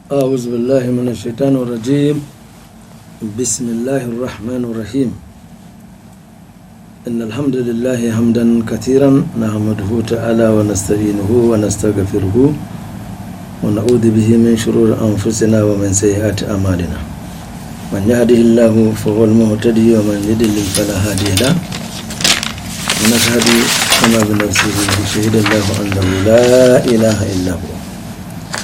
أعوذ بالله من الشيطان الرجيم. بسم الله الرحمن الرحيم. إن الحمد لله حمدا كثيرا نحمده تعالى ونستعينه ونستغفره ونعوذ به من شرور أنفسنا ومن سيئات أعمالنا. من يهده الله فهو المهتدي ومن يضلل فلا هادي له. ونشهد كما بنفسه شهد الله أنه لا إله إلا هو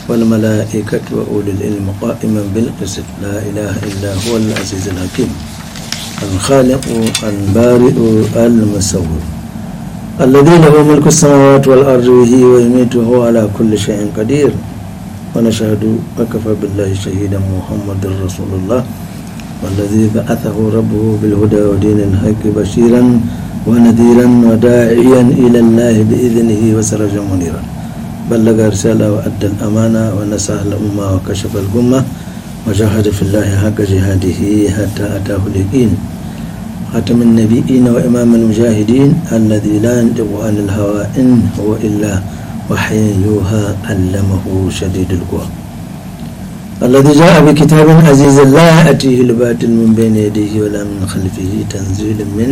والملائكة وأولي العلم قائما بالقسط لا إله إلا هو العزيز الحكيم الخالق البارئ المصور الذي له ملك السماوات والأرض ويحيي ويميت وهو على كل شيء قدير. ونشهد وكفى بالله شهيدا محمد رسول الله والذي بعثه ربه بالهدى ودين الحق بشيرا ونذيرا وداعيا إلى الله بإذنه وسراجا منيرا. بلغ رسالة وأدى الأمانة ونصح الأمة وكشف الغمة وجاهد في الله حق جهاده حتى أتاه اليقين. خاتم النبيين وإمام المجاهدين الذي لا ينطق عن الهوى إن هو إلا وحي يوحى علمه شديد القوى الذي جاء بكتاب عزيز لا يأتيه الباطل من بين يديه ولا من خلفه تنزيل من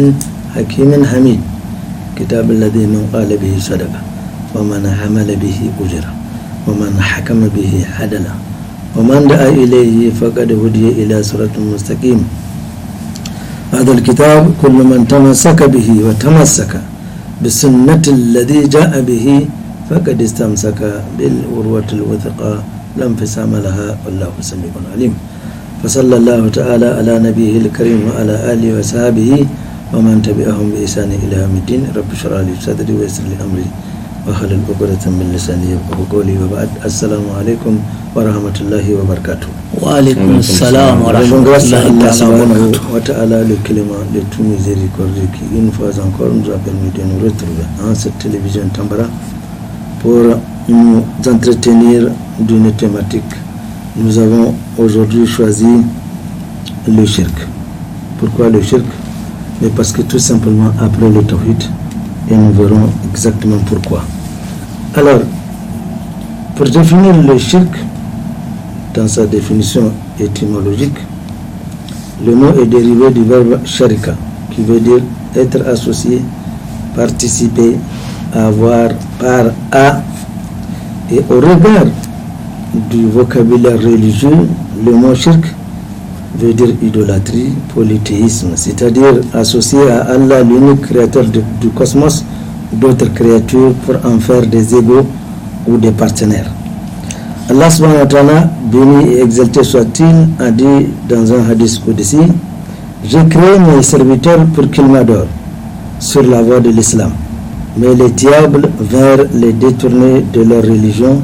حكيم حميد. كتاب الذي من قال به صدق ومن عمل به أجر ومن حكم به عدل ومن دعا إليه فقد هدي إلى صراط مستقيم. هذا الكتاب كل من تمسك به وتمسك بالسنة الذي جاء به فقد استمسك بالعروة الوثقى لا انفصام لها والله سميع عليم. فصلى الله تعالى على نبيه الكريم وعلى آله وصحبه ومن تبعهم بإحسان إلى يوم الدين. رب اشرح لي صدري ويسر لي أمري وخلل عقدة من لساني يفقهوا قولي وبعد. السلام عليكم ورحمة الله وبركاته. وعليكم السلام ورحمة الله وتعالى. Le clément de tout miséricordieux qui une fois encore nous a permis de nous retrouver en cette télévision Tambara pour nous entretenir d'une thématique. Nous avons aujourd'hui choisi le shirk. Pourquoi le shirk? Mais parce que tout simplement après le tawhid, et nous verrons exactement pourquoi. Alors, pour définir le shirk dans sa définition étymologique, le mot est dérivé du verbe sharika qui veut dire être associé, participer, avoir, part à. Et au regard du vocabulaire religieux, le mot shirk veut dire idolâtrie, polythéisme, c'est-à-dire associé à Allah, l'unique créateur du cosmos, d'autres créatures pour en faire des égaux ou des partenaires. Allah subhanahu wa ta'ala, béni et exalté soit-il, a dit dans un hadith qudsi: j'ai créé mes serviteurs pour qu'ils m'adorent sur la voie de l'islam, mais les diables vinrent les détourner de leur religion,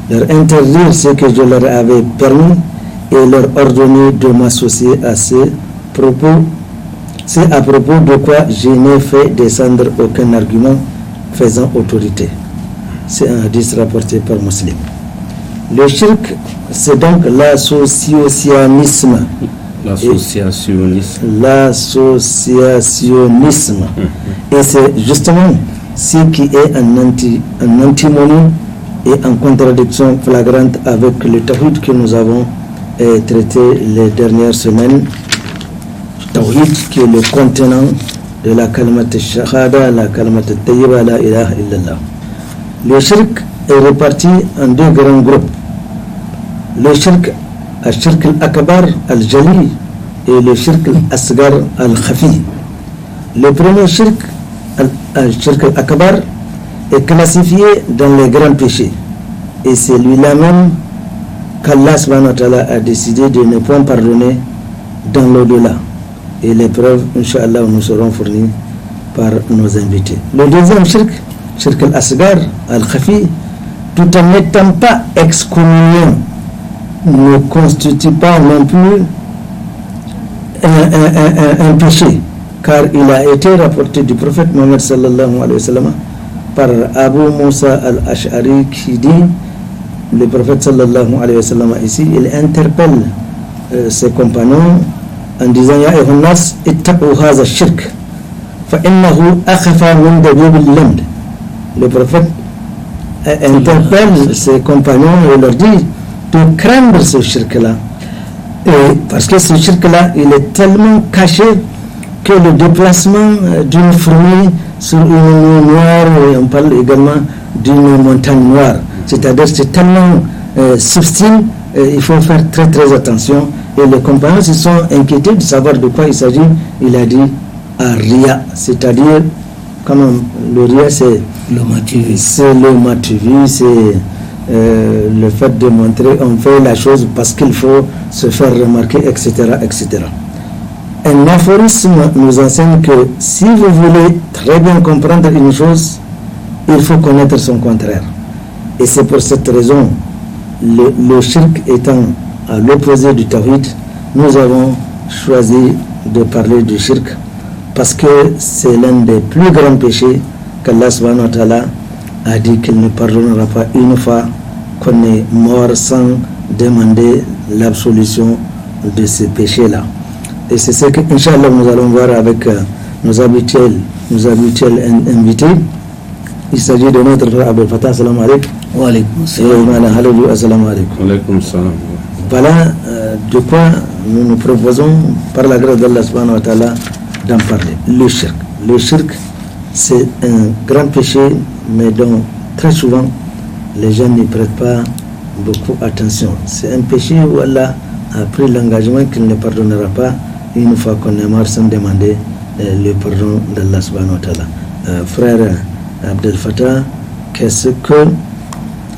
leur interdire ce que je leur avais permis et leur ordonner de m'associer à ce propos. C'est à propos de quoi je n'ai fait descendre aucun argument faisant autorité. C'est un hadith rapporté par Muslim. Le shirk, c'est donc l'associationnisme. L'associationnisme. Et c'est justement ce qui est un antinomie est en contradiction flagrante avec le tawhid que nous avons traité les dernières semaines. Tawhid qui est le contenant de la kalimat shahada, la kalimat tayyiba, la ilaha illallah. Le shirk est réparti en deux grands groupes. Le shirk al-shirk al-akbar al-jali et le shirk al-asgar al-khafi. Le premier shirk al-shirk al-akbar est classifié dans les grands péchés. Et c'est lui-là même qu'Allah subhanahu wa ta'ala a décidé de ne pas pardonner dans l'au-delà. Et les preuves, Inch'Allah, nous seront fournies par nos invités. Le deuxième shirk, shirk al-asgar al-khafi, tout en n'étant pas excommuniant, ne constitue pas non plus un péché, car il a été rapporté du prophète Mohammed sallallahu alayhi wa sallam par Abu Musa al-Ash'ari qui dit, le prophète sallallahu alayhi wa sallam ici, il interpelle ses compagnons en disant Ya ayyuhan nas ittaqu hadha ash-shirk fa innahu akhfa min dabib al-lamd. Le prophète interpelle ses compagnons et leur dit de craindre ce shirk-là. Parce que ce shirk-là, il est tellement caché que le déplacement d'une fourmi sur une nuit noire, et on parle également d'une montagne noire, c'est-à-dire c'est tellement subtil, il faut faire très très attention. Et les compagnons se sont inquiétés de savoir de quoi il s'agit. Il a dit Ria, c'est-à-dire, comment le Ria, c'est le matuvi, c'est le fait de montrer on fait la chose parce qu'il faut se faire remarquer, etc., etc. Un aphorisme nous enseigne que si vous voulez très bien comprendre une chose, il faut connaître son contraire. Et c'est pour cette raison, le shirk étant à l'opposé du tawhid, nous avons choisi de parler du shirk parce que c'est l'un des plus grands péchés qu'Allah subhanahu wa ta'ala a dit qu'il ne pardonnera pas une fois qu'on est mort sans demander l'absolution de ces péchés-là. Et c'est ce que, Inch'Allah, nous allons voir avec nos habituels invités. Il s'agit de notre frère Abdel Fattah, salam alaikum. Wa alaikum salam. Et Imana Halalou, assalamu alaikum. Wa alaikum salam. Voilà de quoi nous nous proposons, par la grâce d'Allah subhanahu wa ta'ala, d'en parler. Le shirk. Le shirk, c'est un grand péché, mais dont très souvent les gens n'y prêtent pas beaucoup attention. C'est un péché où Allah a pris l'engagement qu'il ne pardonnera pas une fois qu'on est mort sans demander le pardon d'Allah subhanahu wa ta'ala. Frère Abdel Fattah, qu'est-ce que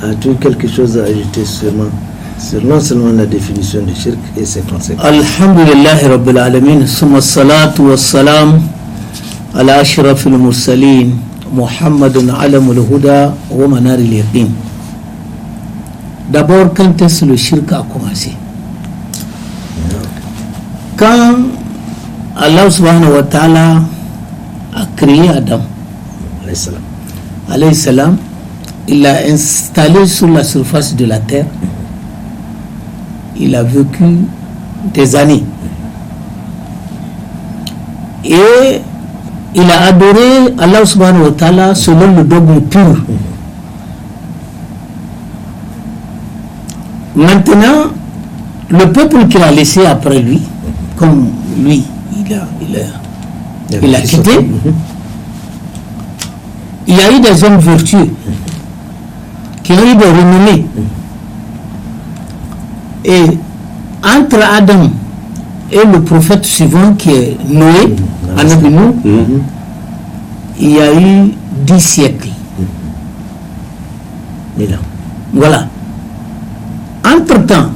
as-tu quelque chose à ajouter sur non seulement la définition du shirk et ses conséquences? Alhamdulillah Rabbil Alamin, summa salatu wa salam ala ashrafil mursalin Muhammadun alamul huda wa manaril yaqin. D'abord, quand est-ce que le shirk a commencé? Quand Allah subhanahu wa ta'ala a créé Adam alayhi salam, il l'a installé sur la surface de la terre. Il a vécu des années. Et il a adoré Allah subhanahu wa ta'ala selon le dogme pur. Maintenant, le peuple qu'il a laissé après lui, comme lui, il a quitté, il y a eu des hommes vertueux qui ont eu des renommées. Et entre Adam et le prophète suivant qui est Noé, il y a eu 10 siècles. Voilà. Entre-temps,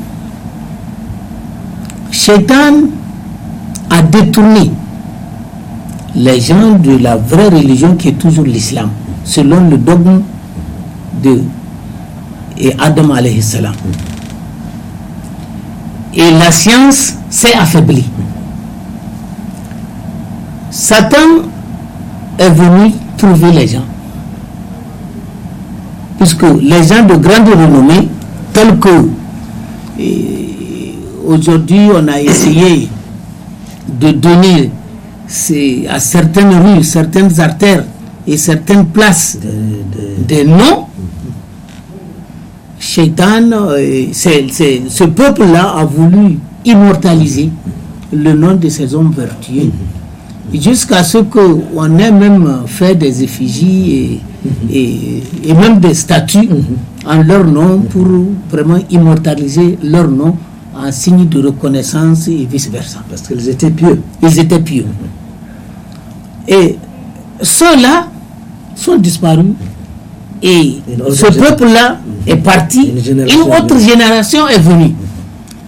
Shaitan a détourné les gens de la vraie religion qui est toujours l'islam, selon le dogme de Adam alayhi salam. Et la science s'est affaiblie. Satan est venu trouver les gens. Puisque les gens de grande renommée, tels que aujourd'hui on a essayé de donner à certaines rues, certaines artères et certaines places des noms, Shaitan, ce peuple-là a voulu immortaliser le nom de ces hommes vertueux, jusqu'à ce qu'on ait même fait des effigies et même des statues en leur nom pour vraiment immortaliser leur nom en signe de reconnaissance et vice-versa. Parce qu'ils étaient pieux. Ils étaient pieux. Et ceux-là sont disparus. Et ce peuple-là est parti. Une autre génération est venue.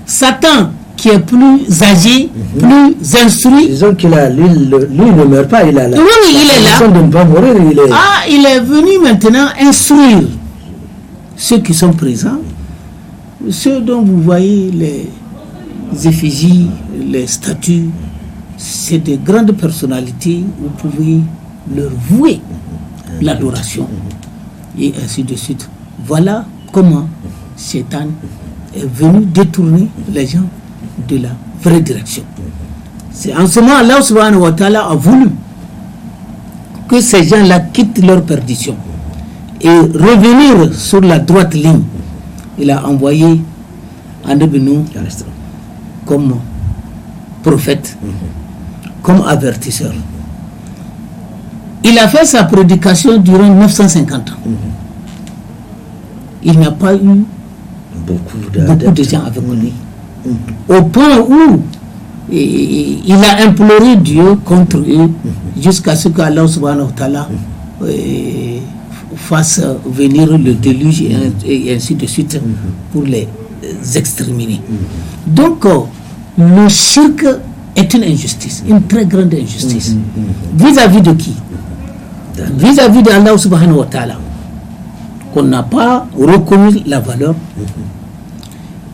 Satan, qui est plus âgé, plus instruit. Disons qu'il a, lui ne meurt pas, il a la. Oui, il est là. De ne pas mourir, il est venu maintenant instruire ceux qui sont présents. Ceux dont vous voyez les effigies, les statues, c'est de grandes personnalités, vous pouvez leur vouer l'adoration. Et ainsi de suite. Voilà comment Satan est venu détourner les gens de la vraie direction. C'est en ce moment Allah subhanahu wa ta'ala a voulu que ces gens-là quittent leur perdition et revenir sur la droite ligne. Il a envoyé Nabi Nuh comme prophète, comme avertisseur. Il a fait sa prédication durant 950 ans. Il n'y a pas eu beaucoup de gens avec lui. Au point où il a imploré Dieu contre eux jusqu'à ce qu'Allah subhanahu wa ta'ala fasse venir le déluge et ainsi de suite pour les exterminer. Donc, le shirk est une injustice, une très grande injustice. Vis-à-vis de qui? Vis-à-vis d'Allah subhanahu wa ta'ala, qu'on n'a pas reconnu la valeur,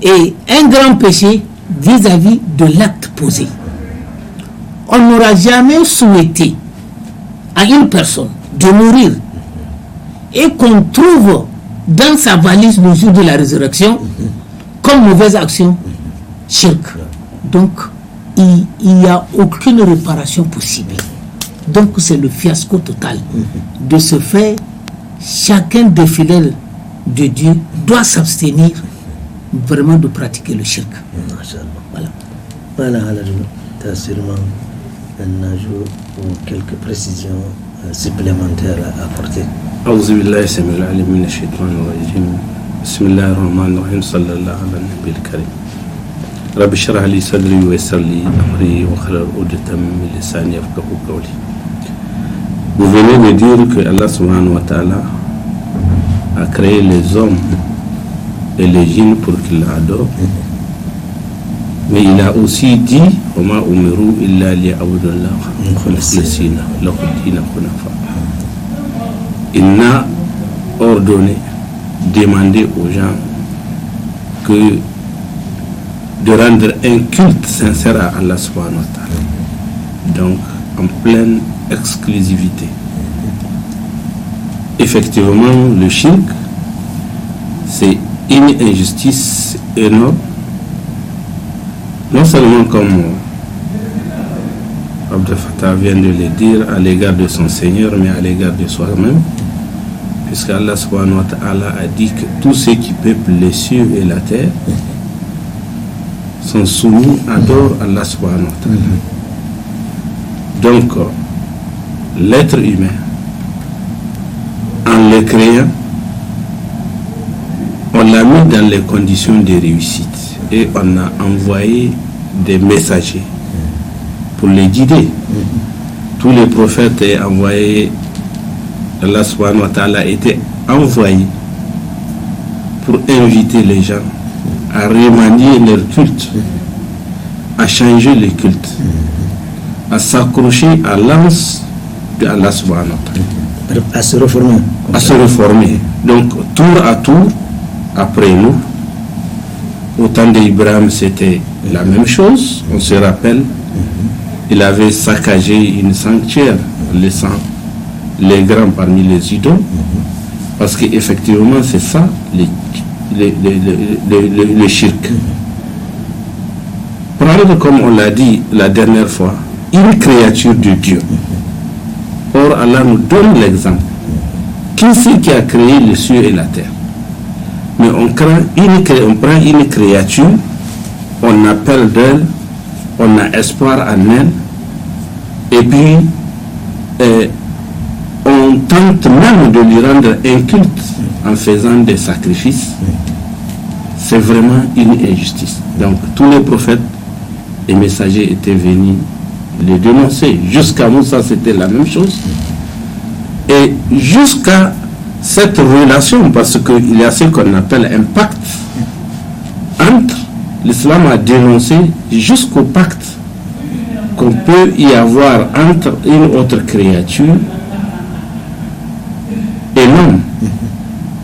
et un grand péché vis-à-vis de l'acte posé. On n'aura jamais souhaité à une personne de mourir et qu'on trouve dans sa valise le jour de la résurrection comme mauvaise action, shirk. Donc, il n'y a aucune réparation possible. Donc c'est le fiasco total. De ce fait, chacun des fidèles de Dieu doit s'abstenir vraiment de pratiquer le shirk. Voilà. Tu as sûrement un ajout ou quelques précisions supplémentaires à apporter. أعوذ بالله السميع العليم من الشيطان الرجيم بسم الله الرحمن الرحيم صلى الله على النبي الكريم رب اشرح لي صدري ويسر لي أمري واحلل عقدة من لساني يفقهوا قولي. Vous venez de dire que Allah subhanahu wa ta'ala a créé les hommes et les djinns pour qu'ils l'adorent. Mais il a aussi dit وَمَا أُمِرُوا إِلَّا لِيَعْبُدُوا اللَّهَ مُخْلِصِينَ لَهُ الدِّينَ حُنَفَاءَ. Il n'a ordonné, demandé aux gens que de rendre un culte sincère à Allah subhanahu wa ta'ala. Donc en pleine exclusivité. Effectivement, le shirk, c'est une injustice énorme, non seulement comme Abdel Fattah vient de le dire à l'égard de son Seigneur, mais à l'égard de soi-même, puisque Allah subhanahu wa ta'ala a dit que tous ceux qui peuplent les cieux et la terre sont soumis, adorent Allah subhanahu wa ta'ala. Donc, l'être humain, en le créant, on l'a mis dans les conditions de réussite et on a envoyé des messagers pour les guider. Tous les prophètes et envoyés, Allah subhanahu wa ta'ala étaient envoyés pour inviter les gens à remanier leur culte, à changer le culte, à s'accrocher à l'anse de Allah subhanahu wa ta'ala. À se reformer. À se reformer. Donc, tour à tour, après nous, au temps d'Ibrahim, c'était la même chose. On se rappelle, il avait saccagé une sanctuaire, laissant les grands parmi les idoles, parce qu'effectivement, c'est ça, le shirk. Prendre, comme on l'a dit la dernière fois, une créature de Dieu. Or, Allah nous donne l'exemple. Qui c'est qui a créé les cieux et la terre? Mais on prend une créature, on appelle d'elle, on a espoir en elle, et puis on tente même de lui rendre un culte en faisant des sacrifices. C'est vraiment une injustice. Donc tous les prophètes et messagers étaient venus les dénoncer. Jusqu'à Moussa, c'était la même chose. Et jusqu'à cette relation, parce qu'il y a ce qu'on appelle un pacte entre, l'islam a dénoncé jusqu'au pacte qu'on peut y avoir entre une autre créature et l'homme,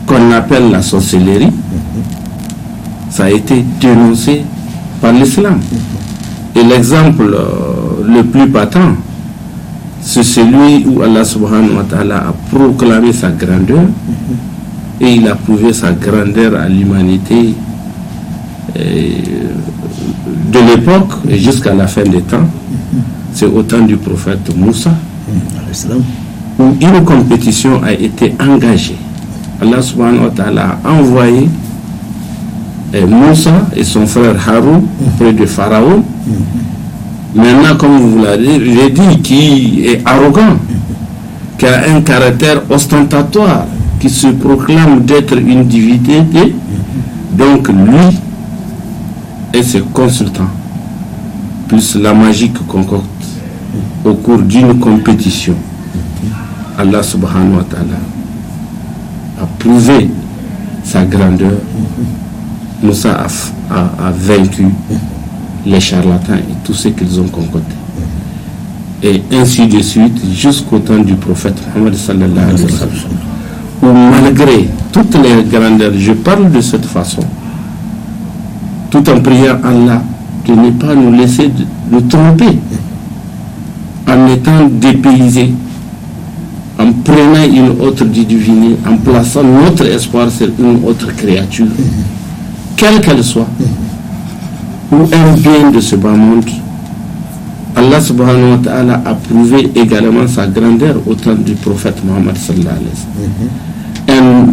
qu'on appelle la sorcellerie. Ça a été dénoncé par l'islam. Et l'exemple le plus patent, c'est celui où Allah subhanahu wa ta'ala a proclamé sa grandeur et il a prouvé sa grandeur à l'humanité de l'époque et jusqu'à la fin des temps. C'est au temps du prophète Moussa où une compétition a été engagée. Allah subhanahu wa ta'ala a envoyé Moussa et son frère Haroun auprès de Pharaon. Maintenant, comme vous l'avez dit, qui est arrogant, qui a un caractère ostentatoire, qui se proclame d'être une divinité, donc lui et ses consultants, plus la magie que concocte au cours d'une compétition, Allah subhanahu wa ta'ala a prouvé sa grandeur. Moussa a vaincu les charlatans et tout ce qu'ils ont concocté. Et ainsi de suite jusqu'au temps du prophète Mohammed sallallahu alayhi wa sallam, où malgré toutes les grandeurs, je parle de cette façon, tout en priant Allah de ne pas nous laisser nous tromper, en étant dépaysés, en prenant une autre divinité, en plaçant notre espoir sur une autre créature, quelle qu'elle soit, ou un bien de ce bas monde. Allah subhanahu wa ta'ala a prouvé également sa grandeur au temps du prophète Mohammed sallallahu alayhi wa sallam. Un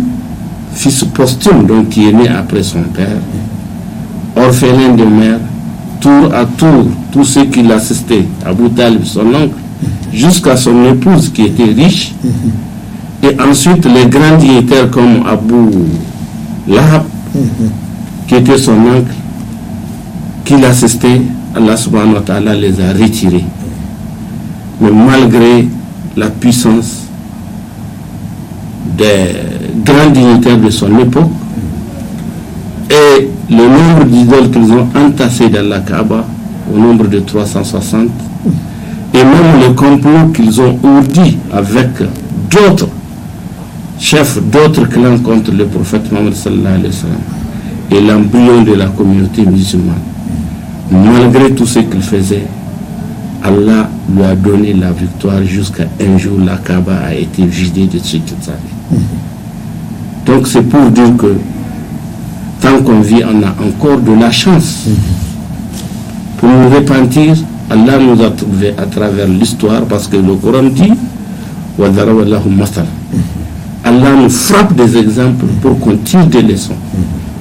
fils posthume, donc, qui est né après son père, orphelin de mère, tour à tour, tous ceux qui l'assistaient, Abu Talib, son oncle, jusqu'à son épouse qui était riche, et ensuite les grands dignitaires comme Abu Lahab, qui était son oncle, qui l'assistait, Allah subhanahu wa ta'ala les a retirés. Mais malgré la puissance des grands dignitaires de son époque et le nombre d'idoles qu'ils ont entassés dans la Kaaba, au nombre de 360, et même le complot qu'ils ont ourdi avec d'autres chefs d'autres clans contre le prophète Mohammed sallallahu alayhi wa sallam et l'embryon de la communauté musulmane. Malgré tout ce qu'il faisait, Allah lui a donné la victoire jusqu'à un jour la Kaaba a été vidée de ce qu'il savait. Donc c'est pour dire que tant qu'on vit, on a encore de la chance. Pour nous repentir, Allah nous a trouvé à travers l'histoire, parce que le Coran dit Allah nous frappe des exemples pour qu'on tire des leçons.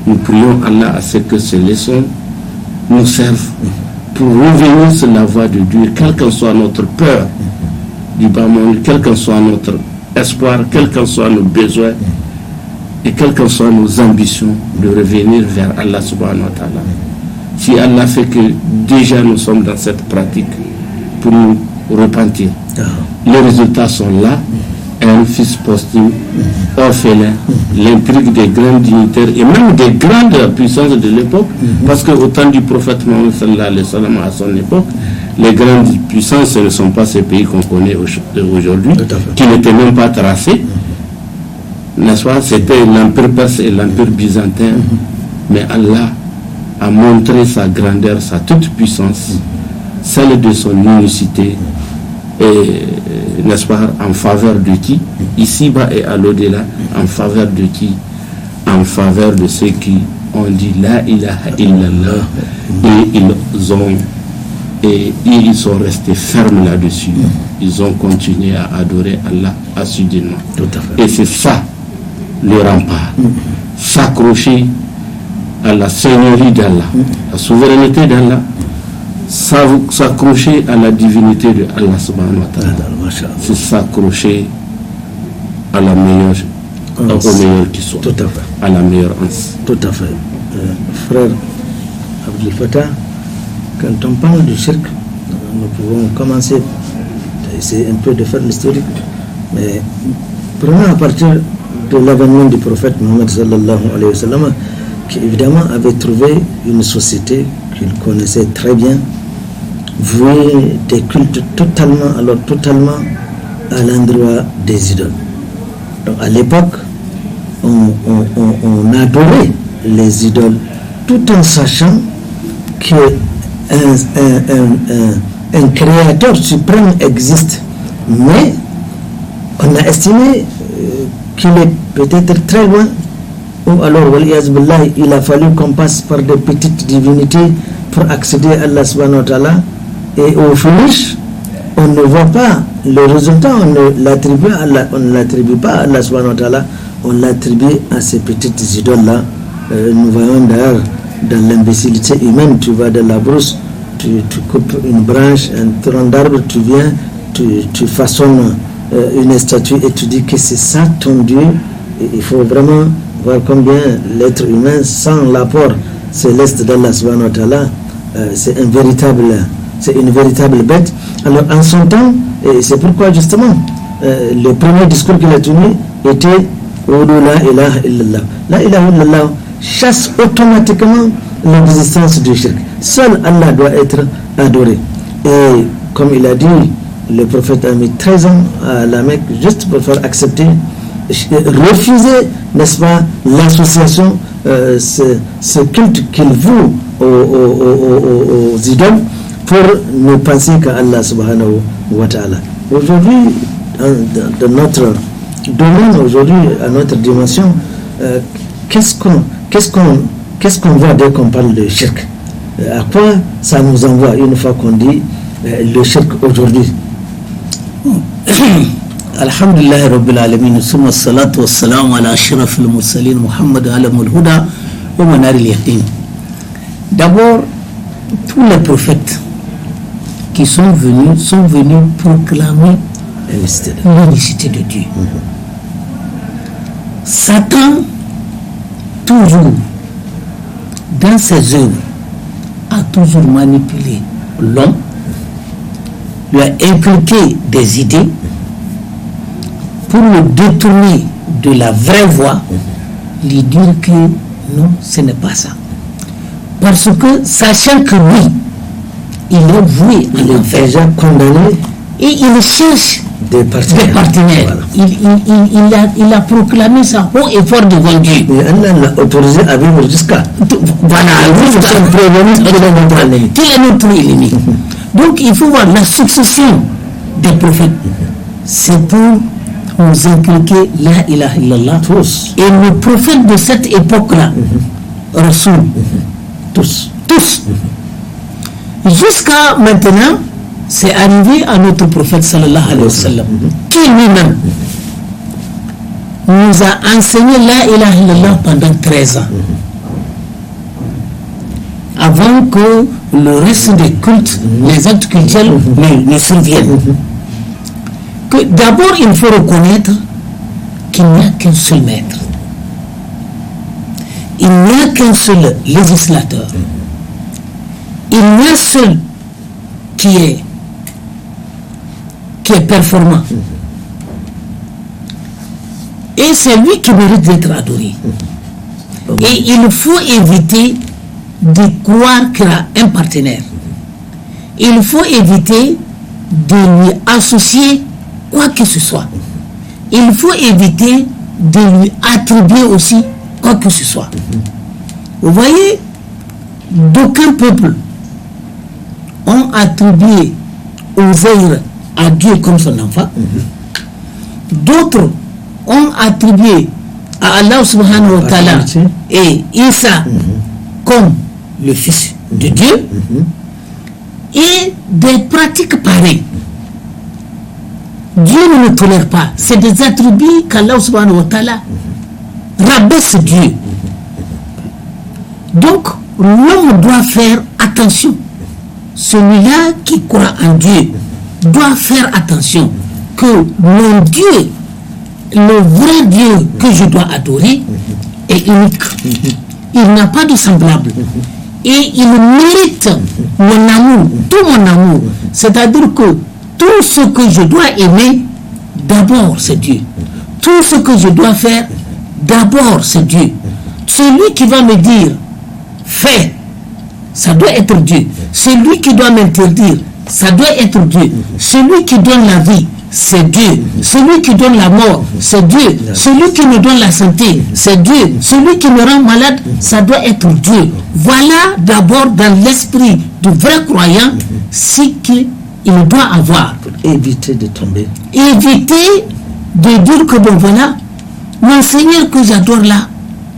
Nous prions Allah à ce que ces leçons nous servent pour revenir sur la voie de Dieu, quelle qu'en soit notre peur du bas monde, quel qu'en soit notre espoir, quels qu'en soient nos besoins et quelles qu'en soient nos ambitions, de revenir vers Allah subhanahu wa ta'ala. Si Allah fait que déjà nous sommes dans cette pratique pour nous repentir, les résultats sont là. Un fils posthume, orphelin, l'intrigue des grands dignitaires et même des grandes puissances de l'époque, parce qu'au temps du prophète Mohammed sallallahu alayhi wa sallam, à son époque, les grandes puissances, ce ne sont pas ces pays qu'on connaît aujourd'hui, qui n'étaient même pas tracés, n'est-ce pas? C'était l'empire perse et l'empire byzantin, mais Allah a montré sa grandeur, sa toute puissance, celle de son unicité, et n'est-ce pas, en faveur de qui? Ici-bas et à l'au-delà, en faveur de qui? En faveur de ceux qui ont dit La ilaha illallah, et ils sont restés fermes là-dessus. Ils ont continué à adorer Allah assidûment. Et c'est ça le rempart. s'accrocher à la seigneurie d'Allah, la souveraineté d'Allah, s'accrocher à la divinité de Allah subhanahu wa ta'ala. C'est s'accrocher à la meilleure, au meilleur qui soit. Tout à fait. À la meilleure anse. Tout à fait. Frère Abdel Fattah, quand on parle du shirk, nous pouvons commencer à essayer un peu de faire l'historique, mais prenons à partir de l'avènement du prophète Mohammed sallallahu alayhi wa sallam, qui évidemment avait trouvé une société qu'il connaissait très bien, vouée des cultes totalement à l'endroit des idoles. Donc à l'époque, on adorait les idoles tout en sachant qu'un créateur suprême existe, mais on a estimé qu'il est peut-être très loin, ou alors il a fallu qu'on passe par des petites divinités pour accéder à Allah subhanahu wa ta'ala, et au finish on ne voit pas le résultat, on ne l'attribue pas à Allah subhanahu wa ta'ala, on l'attribue à ces petites idoles là. Nous voyons d'ailleurs dans l'imbécilité humaine, tu vas dans la brousse, tu coupes une branche, un tronc d'arbre, tu viens, tu façonnes une statue et tu dis que c'est ça ton Dieu. Et il faut vraiment voir combien l'être humain, sans l'apport céleste d'Allah subhanahu wa ta'ala, c'est une véritable bête. Alors en son temps, et c'est pourquoi justement le premier discours qu'il a tenu était Odu la ilaha illallah. La ilaha illallah chasse automatiquement l'existence du shirk. Seul Allah doit être adoré. Et comme il a dit, le prophète a mis 13 ans à la Mecque juste pour faire accepter, refuser, n'est-ce pas, l'association, ce culte qu'il voue aux idoles, pour ne penser qu'à Allah subhanahu wa ta'ala. Aujourd'hui, dans notre domaine, aujourd'hui, à notre dimension, qu'est-ce qu'on voit dès qu'on parle de shirk? À quoi ça nous envoie une fois qu'on dit le shirk aujourd'hui? Alhamdulillah Rabbil Alamin, summa salatu wassalamu ala ashrafil mursalin Muhammad alamul huda wa manaril yaqin. D'abord, tous les prophètes qui sont venus proclamer l'unicité de Dieu. Satan, toujours, dans ses œuvres, a toujours manipulé l'homme, lui a inculqué des idées pour le détourner de la vraie voie, lui dire que non, ce n'est pas ça. Parce que, sachant que lui, il est voué à l'enfer, déjà condamné, et il cherche des partenaires. Voilà. Il a proclamé ça haut et fort devant Dieu. Et Allah l'a autorisé à vivre jusqu'à. Voilà, qu'il est notre ennemi. Donc il faut voir la succession des prophètes. C'est pour nous inculquer la ilaha illallah. Tous. Et le prophète de cette époque-là, Rasoul, tous. Jusqu'à maintenant, c'est arrivé à notre prophète sallallahu alayhi wa sallam, qui lui-même nous a enseigné la ilaha illallah pendant 13 ans. Avant que le reste des cultes, les actes cultuels ne surviennent. Que d'abord, il faut reconnaître qu'il n'y a qu'un seul maître. Il n'y a qu'un seul législateur. Il n'y a seul qui est performant. Et c'est lui qui mérite d'être adoré. Et il faut éviter de croire qu'il a un partenaire. Il faut éviter de lui associer quoi que ce soit. Il faut éviter de lui attribuer aussi quoi que ce soit. Vous voyez, d'aucuns peuples ont attribué Uzair à Dieu comme son enfant. D'autres ont attribué à Allah subhanahu wa ta'ala et Isa comme le fils de Dieu. Et des pratiques pareilles, Dieu ne le tolère pas. C'est des attributs qu'Allah subhanahu wa ta'ala rabaisse Dieu. Donc, l'homme doit faire attention. Celui-là qui croit en Dieu doit faire attention que mon Dieu, le vrai Dieu que je dois adorer, est unique. Il n'a pas de semblable. Et il mérite mon amour, tout mon amour. C'est-à-dire que tout ce que je dois aimer, d'abord c'est Dieu. Tout ce que je dois faire, d'abord c'est Dieu. Celui qui va me dire, fais, ça doit être Dieu. Celui qui doit m'interdire, ça doit être Dieu. Celui qui donne la vie, c'est Dieu. Celui qui donne la mort, c'est Dieu. Celui qui me donne la santé, c'est Dieu. Celui qui me rend malade, ça doit être Dieu. Voilà d'abord dans l'esprit du vrai croyant ce qu'il doit avoir. Pour éviter de tomber. Éviter de dire que bon voilà, mon Seigneur que j'adore là,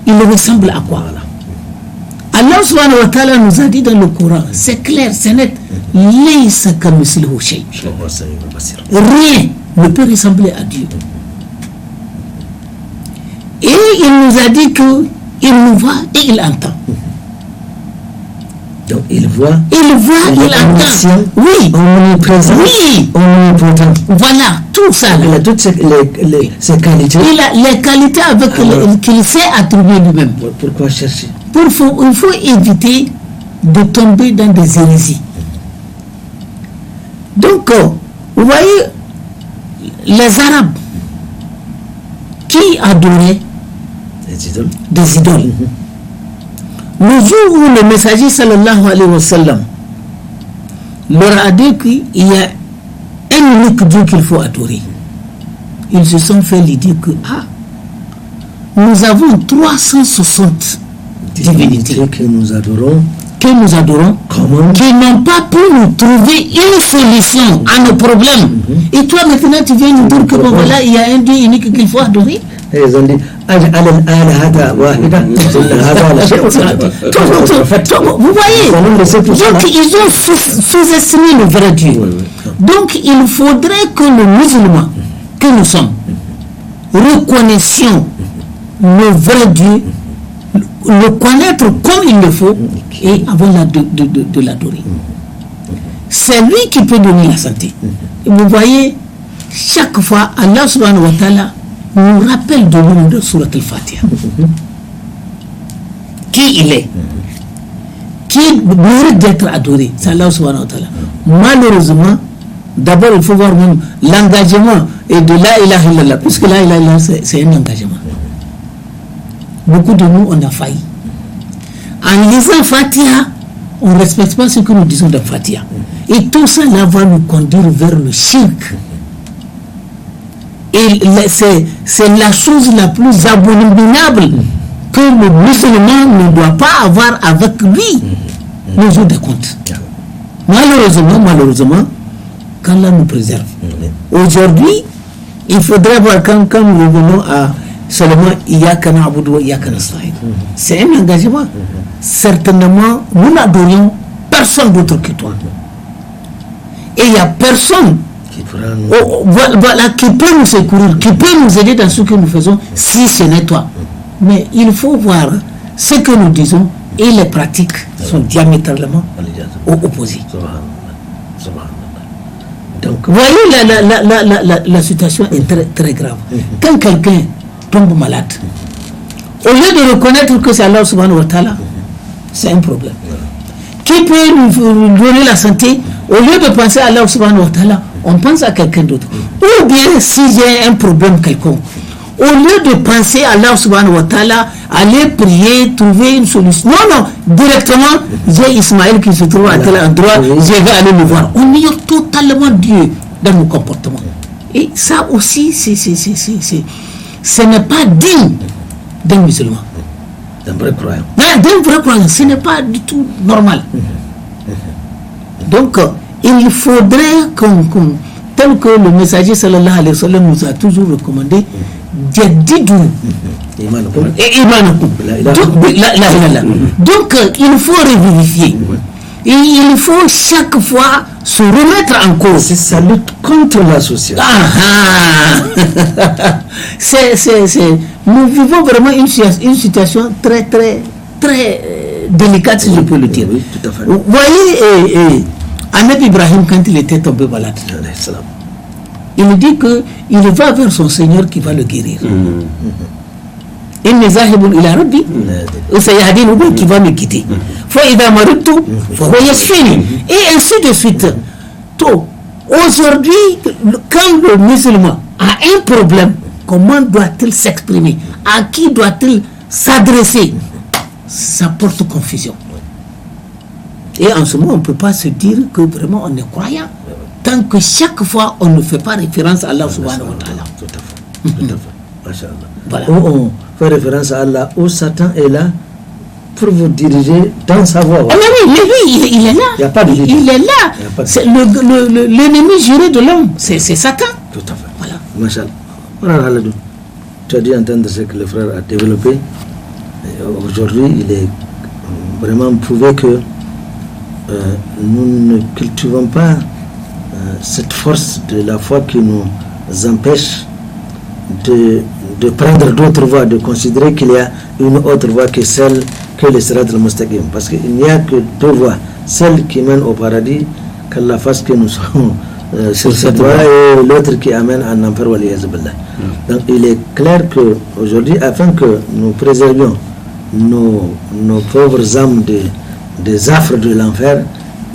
il ressemble à quoi? Allah subhanahu wa ta'ala nous a dit dans le Coran, c'est clair, c'est net, rien ne peut ressembler à Dieu. Et il nous a dit qu'il nous voit et il entend. Donc il voit, il entend. Oui, omniprésent, oui, omnipotent. Voilà, tout ça. Il a toutes ses qualités. Il a les qualités avec qu'il sait attribuer lui-même. Pourquoi chercher? Il faut éviter de tomber dans des hérésies. Donc, vous voyez, les Arabes qui adoraient des idoles. Le jour où le messager sallallahu alayhi wa sallam leur a dit qu'il y a un unique Dieu qu'il faut adorer, ils se sont fait l'idée que nous avons 360 divinités que nous adorons, qui n'ont pas pu nous trouver une solution à nos problèmes. Et toi maintenant tu viens nous dire que bon voilà, il y a un Dieu unique qu'il faut adorer. Ils ont dit vous voyez, donc ils ont sous-estimé le vrai Dieu. Donc il faudrait que le musulman que nous sommes reconnaissions le vrai Dieu, le connaître comme il le faut et avant de l'adorer. C'est lui qui peut donner la santé. Et vous voyez, chaque fois Allah subhanahu wa ta'ala nous rappelle de l'homme de Surat al-Fatiha. Qui il est, qui mérite d'être adoré, c'est Allah subhanahu wa ta'ala. Malheureusement, d'abord il faut voir même l'engagement et de la ilaha illallah, puisque la ilaha illallah c'est un engagement. Beaucoup de nous on a failli. En lisant Fatiha, on ne respecte pas ce que nous disons dans Fatiha. Et tout ça là va nous conduire vers le shirk. Et c'est la chose la plus abominable que le musulman ne doit pas avoir avec lui, nos jours de compte. Malheureusement, qu'Allah nous préserve. Aujourd'hui, il faudrait voir quand nous revenons à seulement Iyaka na'budu wa Iyaka nasta'in. C'est un engagement. Certainement, nous n'adorons personne d'autre que toi. Et il n'y a personne qui peut nous secourir, qui peut nous aider dans ce que nous faisons, si ce n'est toi. Mais il faut voir ce que nous disons et les pratiques sont diamétralement opposées. Donc, vous voyez, la situation est très, très grave. Quand quelqu'un tombe malade, au lieu de reconnaître que c'est Allah subhanahu wa ta'ala, c'est un problème. Qui peut nous donner la santé? Au lieu de penser à Allah subhanahu wa ta'ala, on pense à quelqu'un d'autre. Ou bien si j'ai un problème quelconque, au lieu de penser à Allah subhanahu wa ta'ala, aller prier, trouver une solution. Non, directement, j'ai Ismaël qui se trouve à tel endroit, je vais aller le voir. On ignore totalement Dieu dans nos comportements. Et ça aussi, ce n'est pas digne d'un musulman. D'un vrai croyant. D'un vrai croyant, ce n'est pas du tout normal. Donc, il faudrait tel que le messager sallallahu alayhi wa sallam nous a toujours recommandé, Jaddidu et Imanakum. Donc, il faut revivifier. Et il faut chaque fois se remettre en cause. C'est sa lutte contre l'association. Nous vivons vraiment une situation très, très, très délicate, si je peux le dire. Oui, tout à fait. Vous voyez, Anabi Ibrahim, quand il était tombé malade, il dit qu'il va vers son Seigneur qui va le guérir. Inni zahibun ila rabbi sayahdini, qui va me quitter. Fa idha maridtu fa huwa yashfini. Et ainsi de suite. Aujourd'hui, quand le musulman a un problème, comment doit-il s'exprimer? À qui doit-il s'adresser? Ça porte confusion. Et en ce moment, on ne peut pas se dire que vraiment on est croyant. Tant que chaque fois, on ne fait pas référence à Allah subhanahu wa ta'ala. Tout à fait. Tout à fait. Voilà. On fait référence à Allah, où Satan est là pour vous diriger dans sa voie. Ah mais oui, il est là. Il n'y a pas de limite. Il est là. C'est l'ennemi juré de l'homme, c'est Satan. Tout à fait. Voilà. Masha'Allah. Tu as dû entendre ce que le frère a développé. Et aujourd'hui, il est vraiment prouvé que nous ne cultivons pas cette force de la foi qui nous empêche de prendre d'autres voies, de considérer qu'il y a une autre voie que celle que le Sirat al-Mustaqim. Parce qu'il n'y a que deux voies, celle qui mène au paradis, qu'Allah fasse que nous sommes sur cette voie, et l'autre qui amène en enfer. Donc il est clair qu'aujourd'hui, afin que nous préservions nos pauvres âmes des affres de l'enfer,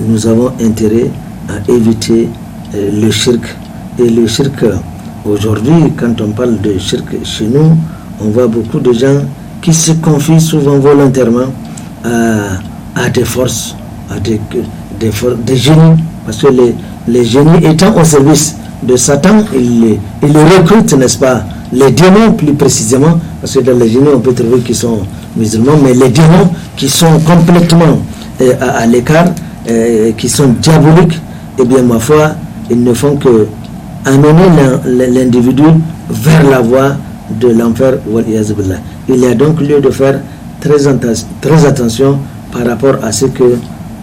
nous avons intérêt à éviter le shirk. Et le shirk, aujourd'hui, quand on parle de shirk chez nous, on voit beaucoup de gens qui se confient souvent volontairement à des forces, à des génies, parce que les génies étant au service de Satan, ils les recrutent, n'est-ce pas, les démons plus précisément, parce que dans les génies on peut trouver qu'ils sont musulmans, mais les démons qui sont complètement à l'écart, qui sont diaboliques, eh bien ma foi, ils ne font que amener l'individu vers la voie de l'enfer. Il y a donc lieu de faire très attention par rapport à ce que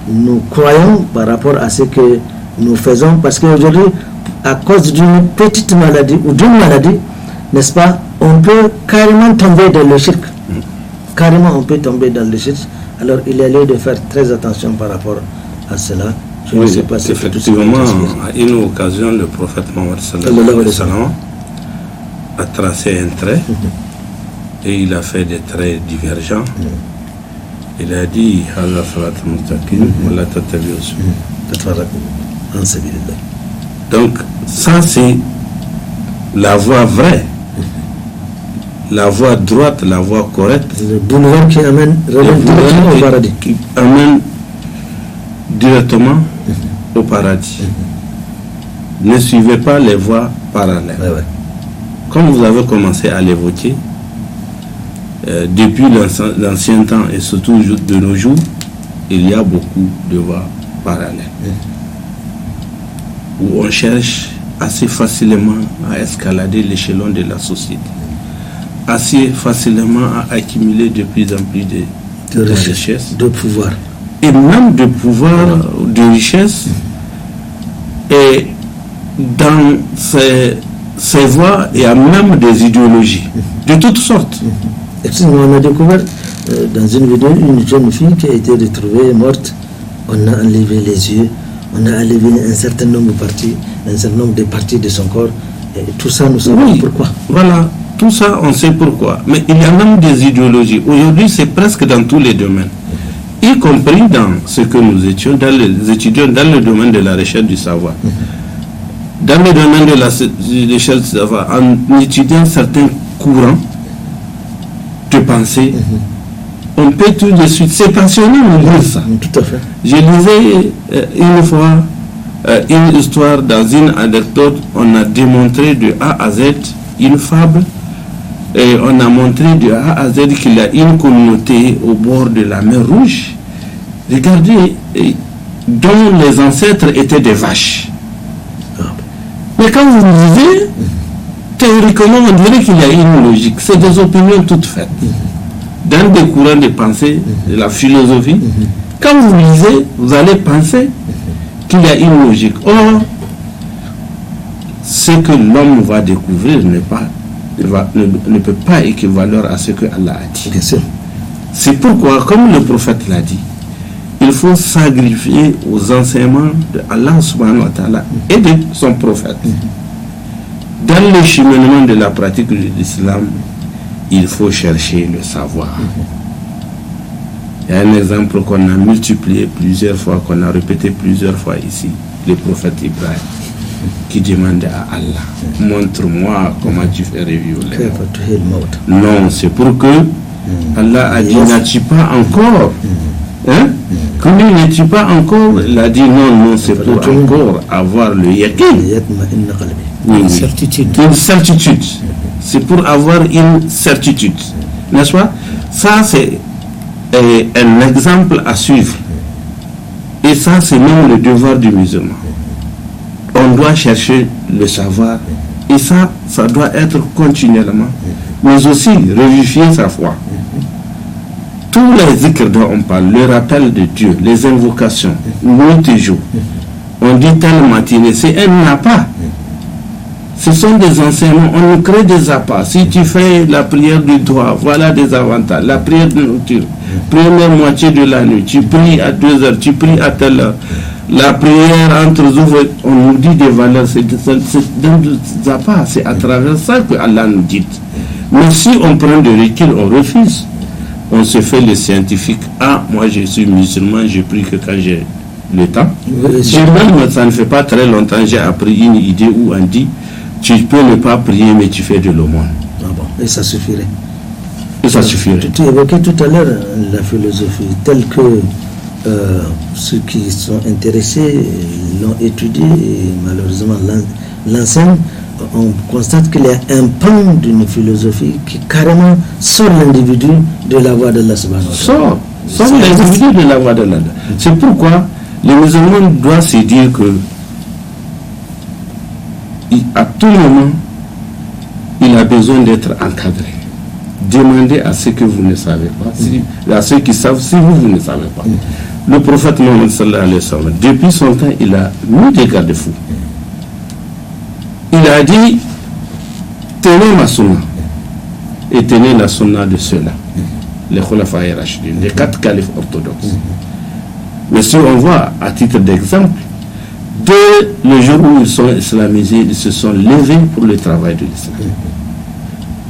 nous croyons, par rapport à ce que nous faisons, parce qu'aujourd'hui, à cause d'une petite maladie ou d'une maladie, n'est-ce pas, on peut carrément tomber dans le shirk. Carrément, on peut tomber dans le shirk. Alors, il y a lieu de faire très attention par rapport à cela. Je ne sais pas si effectivement, à une occasion, le prophète Mohammed sallallahu alayhi wa sallam a tracé un trait et il a fait des traits divergents. Il a dit Allah salat mustaqim wa la tattabi'u subul. Donc ça c'est la voie vraie, la voie droite, la voie correcte, le boulevard qui amène directement au paradis, qui amène directement au paradis. Ne suivez pas les voies parallèles. Comme vous avez commencé à l'évoquer, depuis l'ancien temps et surtout de nos jours, il y a beaucoup de voies parallèles où on cherche assez facilement à escalader l'échelon de la société, assez facilement à accumuler de plus en plus de richesses, de pouvoir, et même de pouvoir, de richesse. Et dans ces voies, il y a même des idéologies de toutes sortes. On a découvert dans une vidéo une jeune fille qui a été retrouvée morte. On a enlevé les yeux, on a enlevé un certain nombre de parties de son corps. Et tout ça, nous savons pourquoi. Voilà, tout ça, on sait pourquoi. Mais il y a même des idéologies. Aujourd'hui, c'est presque dans tous les domaines, y compris dans ce que nous étudions dans le domaine de la recherche du savoir. Dans le domaine de la recherche du savoir, en étudiant certains courants de pensée, on peut tout de suite, c'est passionnant de lire ça. Tout à fait. Je lisais une fois une histoire dans une anecdote, on a démontré de A à Z une fable, et on a montré de A à Z qu'il y a une communauté au bord de la mer Rouge, regardez, dont les ancêtres étaient des vaches. Mais quand vous lisez, théoriquement, on dirait qu'il y a une logique. C'est des opinions toutes faites. Dans des courants de pensée, de la philosophie, quand vous lisez, vous allez penser qu'il y a une logique. Or, ce que l'homme va découvrir ne peut pas équivaloir à ce que Allah a dit. Bien sûr. C'est pourquoi, comme le prophète l'a dit, il faut s'agrifier aux enseignements de Allah subhanahu wa ta'ala et de son prophète. Dans le cheminement de la pratique de l'islam, il faut chercher le savoir. Il y a un exemple qu'on a multiplié plusieurs fois, qu'on a répété plusieurs fois ici, le prophète Ibrahim, qui demandait à Allah, montre-moi comment tu fais revivre les morts. Non, c'est pour que Allah a dit, n'as-tu pas encore hein? Quand il n'es-tu pas encore, il a dit non, c'est pour encore avoir le yakin. Une certitude. Une certitude. C'est pour avoir une certitude. N'est-ce pas? Ça, c'est un exemple à suivre. Et ça, c'est même le devoir du musulman. On doit chercher le savoir. Et ça doit être continuellement. Mais aussi, revivifier sa foi. Tous les zikrs dont on parle, le rappel de Dieu, les invocations, nuit et jour. On dit telle matinée, c'est un appât. Ce sont des enseignements, on nous crée des appâts. Si tu fais la prière du doigt, voilà des avantages. La prière de nocturne, première moitié de la nuit, tu pries à 2 heures, tu pries à telle heure. La prière entre Zouf, on nous dit des valeurs, c'est dans des appâts. C'est à travers ça que Allah nous dit. Mais si on prend de recul, on refuse. On se fait les scientifiques. Ah, moi je suis musulman, je prie que quand j'ai le temps. Même, ça ne fait pas très longtemps, j'ai appris une idée où on dit tu peux ne pas prier, mais tu fais de l'aumône. Ah bon, et ça suffirait. Et ça suffirait. Tu évoquais tout à l'heure la philosophie telle que ceux qui sont intéressés l'ont étudiée et malheureusement l'enseignent. On constate qu'il y a un pan d'une philosophie qui carrément sort l'individu de la voie d'Allah subhanahu wa ta'ala. Sort l'individu de la voie d'Allah. C'est pourquoi les musulmans doivent se dire que à tout moment, il a besoin d'être encadré. Demandez à ceux que vous ne savez pas, à ceux qui savent si vous ne savez pas. Le prophète Mohammed sallallahu alayhi wa sallam, depuis son temps, il a mis des garde-fous. Il a dit, tenez ma sunna et tenez la sunna de ceux-là, les Khulafa'i Rashidin, les 4 califes orthodoxes. Mais si on voit, à titre d'exemple, dès le jour où ils sont islamisés, ils se sont levés pour le travail de l'islam.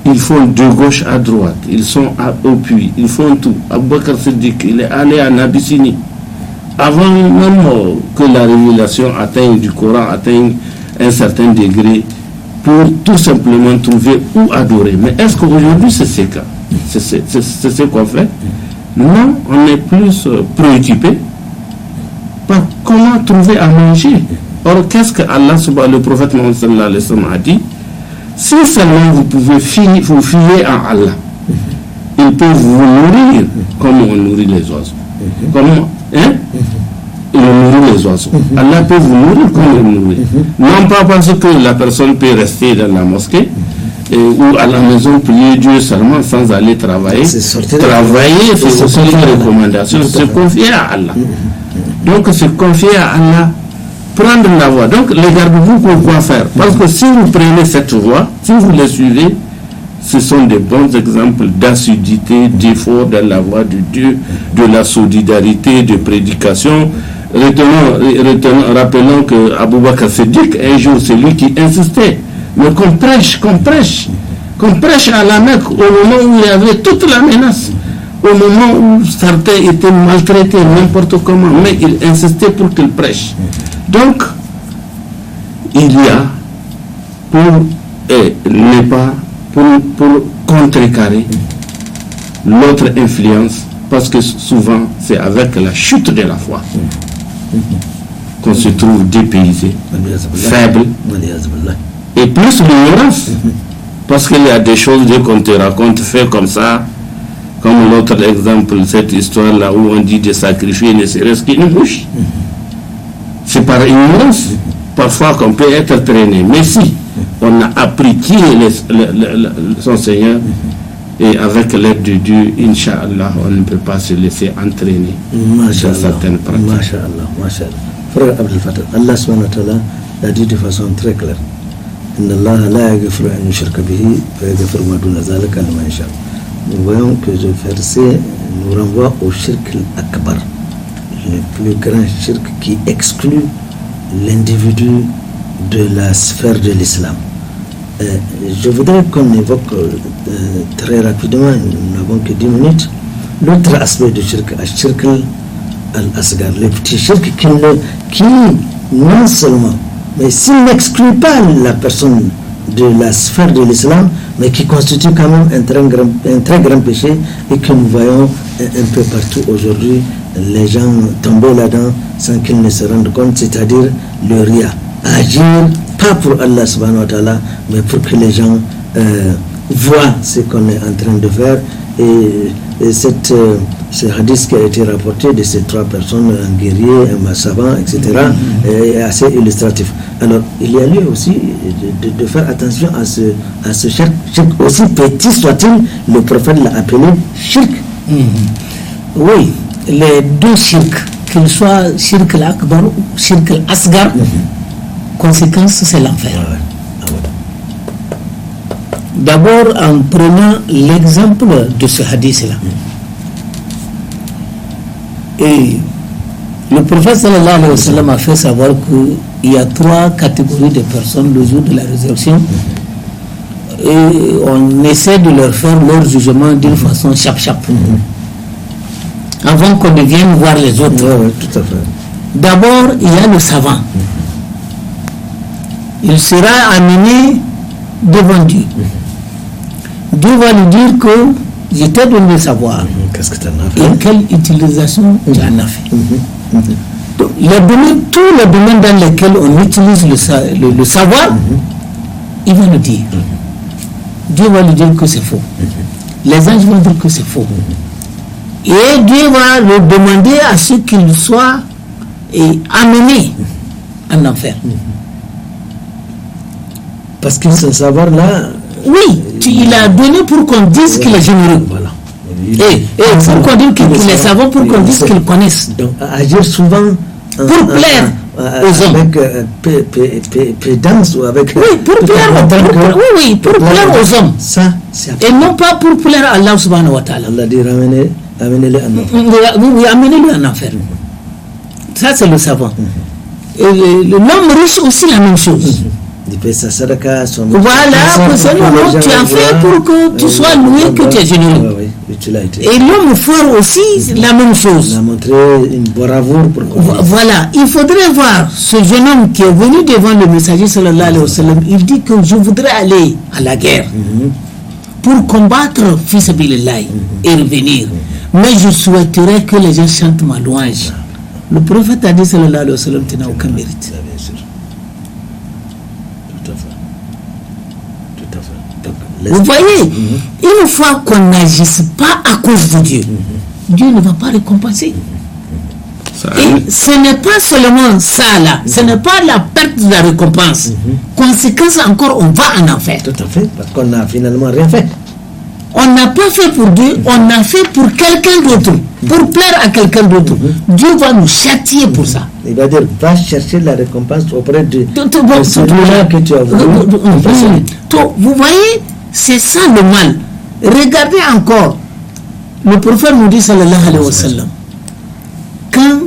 Ils font de gauche à droite, ils sont au puits, ils font tout. Abu Bakr Siddiq, il est allé en Abyssinie. Avant même que la révélation du Coran atteigne un certain degré, pour tout simplement trouver où adorer. Mais est-ce qu'aujourd'hui c'est ce cas? C'est ce qu'on fait? Non, on est plus préoccupé par comment trouver à manger. Or, qu'est-ce que Allah, le prophète Mohammed sallallahu alayhi wa sallam a dit? Si seulement vous pouvez vous fier en Allah, il peut vous nourrir comme on nourrit les oiseaux. Comment? Il nourrit les oiseaux. Allah peut vous nourrir comme il nourrit. Non pas parce que la personne peut rester dans la mosquée ou à la maison prier Dieu seulement sans aller travailler. Travailler, c'est aussi une recommandation. Se confier à Allah. Donc, se confier à Allah, prendre la voie. Donc, les garde-vous qu'on doit faire. Parce que si vous prenez cette voie, si vous les suivez, ce sont des bons exemples d'assiduité, d'effort dans la voie de Dieu, de la solidarité, de prédication. Rappelons que Abu Bakr Siddiq, un jour, c'est lui qui insistait. Mais qu'on prêche à la Mecque au moment où il y avait toute la menace, au moment où certains étaient maltraités, n'importe comment, mais il insistait pour qu'il prêche. Donc, il y a, pour contrecarrer l'autre influence, parce que souvent, c'est avec la chute de la foi qu'on se trouve dépaysé, faible, et plus l'ignorance. Parce qu'il y a des choses qu'on te raconte, fait comme ça, comme l'autre exemple, cette histoire-là où on dit de sacrifier ne serait-ce qu'une mouche. C'est par ignorance, parfois qu'on peut être traîné. Mais si on a appris qui est son Seigneur, et avec l'aide de Dieu, Inch'Allah, on ne peut pas se laisser entraîner dans certaines pratiques. Masha'Allah. Frère Abdel Fattah, Allah subhanahu wa ta'ala l'a dit de façon très claire. Inna Allah la yaghfiru an yushraka bihi wa yaghfiru ma duna zalika liman yasha. Nous voyons que ce verset nous renvoie au shirk akbar, le plus grand shirk qui exclut l'individu de la sphère de l'islam. Je voudrais qu'on évoque très rapidement, nous n'avons que 10 minutes, l'autre aspect du shirk, shirk al-asgar, le petit shirk qui non seulement, mais s'il n'exclut pas la personne de la sphère de l'islam, mais qui constitue quand même un très grand péché et que nous voyons un peu partout aujourd'hui, les gens tomber là-dedans sans qu'ils ne se rendent compte, c'est-à-dire le ria, agir pas pour Allah subhanahu wa ta'ala, mais pour que les gens voient ce qu'on est en train de faire. Et ce hadith qui a été rapporté de ces 3 personnes, un guerrier, un savant, etc., est assez illustratif. Alors, il y a lieu aussi de faire attention à ce shirk, aussi petit soit-il, le prophète l'a appelé shirk. Oui, les 2 shirk, qu'ils soient shirk al-akbar ou shirk al-asgar, conséquence, c'est l'enfer. D'abord, en prenant l'exemple de ce hadith-là. Et le prophète sallallahu alayhi wa sallam a fait savoir qu'il y a 3 catégories de personnes le jour de la résurrection. Et on essaie de leur faire leur jugement d'une façon chap-chap. Avant qu'on ne vienne voir les autres. Oui, tout à fait. D'abord, il y a le savant. Il sera amené devant Dieu. Dieu va lui dire que je t'ai donné le savoir. Qu'est-ce que tu en as fait? Et quelle utilisation tu en as fait. Donc, tous les domaines dans lesquels on utilise le savoir, il va le dire. Dieu va lui dire que c'est faux. Les anges vont dire que c'est faux. Et Dieu va lui demander à ce qu'il soit amené en enfer. Parce que ce savoir-là... Oui, il a donné pour qu'on dise qu'il est généreux. Voilà. Et pour qu'on dise qu'il est savant, pour qu'on dise qu'il connaisse. Donc, agir souvent... pour plaire aux hommes. Avec pédance ou avec... Oui, pour plaire aux hommes. Ça, c'est... Et non pas pour plaire à Allah subhanahu wa ta'ala. Allah dit amenez-le en enfer. Oui, amenez-le en enfer. Ça, c'est le savant. Et l'homme riche aussi, la même chose. Voilà, tu as fait pour que tu sois loué, que tu es généreux. Et l'homme fort aussi, la même chose. Il a montré une bravoure pour voilà, il faudrait voir ce jeune homme qui est venu devant le messager sallallahu alayhi wa sallam. Il dit que je voudrais aller à la guerre pour combattre fi sabilillah et revenir. Mais je souhaiterais que les gens chantent ma louange. Le prophète a dit sallallahu alayhi wa sallam, tu n'as aucun mérite. Vous voyez, une fois qu'on n'agisse pas à cause de Dieu, Dieu ne va pas récompenser. Et ce n'est pas seulement ça là, ce n'est pas la perte de la récompense. Conséquence encore, on va en enfer. Tout à fait, parce qu'on n'a finalement rien fait. On n'a pas fait pour Dieu, on a fait pour quelqu'un d'autre, pour plaire à quelqu'un d'autre. Dieu va nous châtier pour ça. Il va dire, va chercher la récompense auprès de celui-là que tu as voulu. Vous voyez, c'est ça le mal. Regardez encore, le prophète nous dit, sallallahu alayhi wa sallam, quand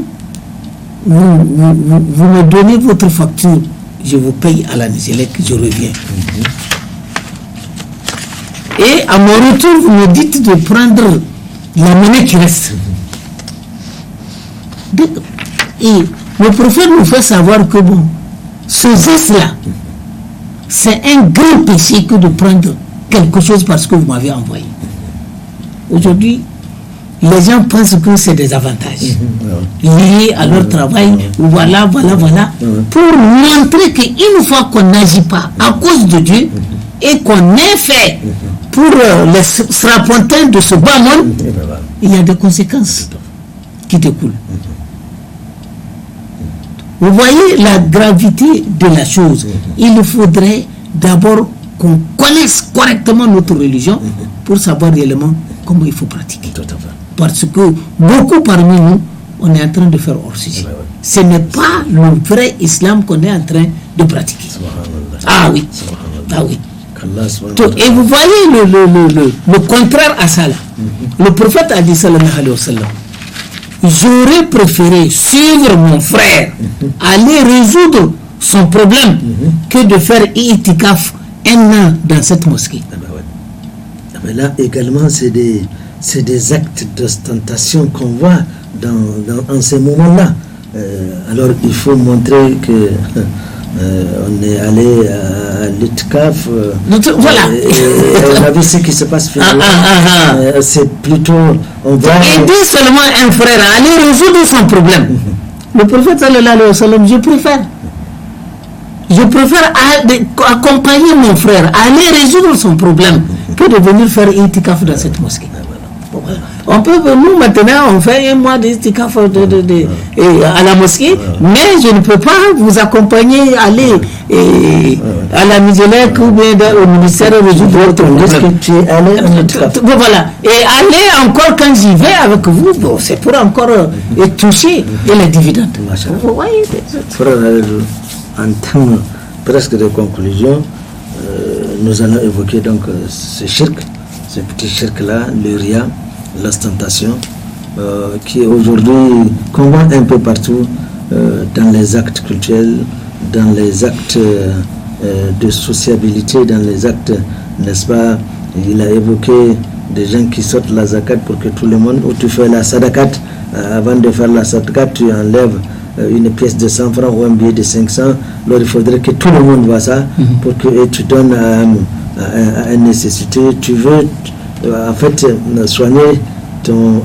vous me donnez votre facture, je vous paye à la Nigélec, je reviens. Et à mon retour, vous me dites de prendre la monnaie qui reste. Et le prophète nous fait savoir que bon, ce geste-là, c'est un grand péché que de prendre quelque chose parce que vous m'avez envoyé. Aujourd'hui, les gens pensent que c'est des avantages liés à leur travail. Voilà. Pour montrer qu'une fois qu'on n'agit pas à cause de Dieu et qu'on est fait pour les strapontins de ce bas monde, il y a des conséquences qui découlent. Vous voyez la gravité de la chose. Il faudrait d'abord qu'on connaisse correctement notre religion pour savoir réellement comment il faut pratiquer. Parce que beaucoup parmi nous, on est en train de faire hors-sujet. Ce n'est pas le vrai islam qu'on est en train de pratiquer. Ah oui. Et vous voyez le contraire à ça là. Le prophète a dit sallallahu alayhi wa sallam, j'aurais préféré suivre mon frère, aller résoudre son problème, que de faire itikaf un an dans cette mosquée. Mais là également, c'est des actes d'ostentation qu'on voit en ces moments-là. Alors il faut montrer que on est allé à l'itikaf. Voilà. On a vu ce qui se passe finalement. C'est plutôt. On va. Il dit seulement un frère, aller résoudre son problème. Le prophète sallallahu alayhi wa sallam, je préfère accompagner mon frère, aller résoudre son problème, que de venir faire itikaf dans cette mosquée. On peut, nous maintenant, on fait un mois d'itikaf à la mosquée, mais je ne peux pas vous accompagner, aller à la Miselec ou bien au ministère résoudre votre problème. Voilà. Et aller encore quand j'y vais avec vous, bon, c'est pour encore toucher les dividendes. Vous voyez, en termes presque de conclusion, nous allons évoquer donc ce shirk, ce petit shirk-là, le ria, l'ostentation, qui est aujourd'hui, qu'on voit un peu partout dans les actes culturels, dans les actes de sociabilité, dans les actes, n'est-ce pas? Il a évoqué des gens qui sortent la zakat pour que tout le monde, ou tu fais la sadakat, avant de faire la sadakat, tu enlèves une pièce de 100 francs ou un billet de 500, alors il faudrait que tout le monde voit ça pour que tu donnes à une nécessité. Tu veux en fait soigner ton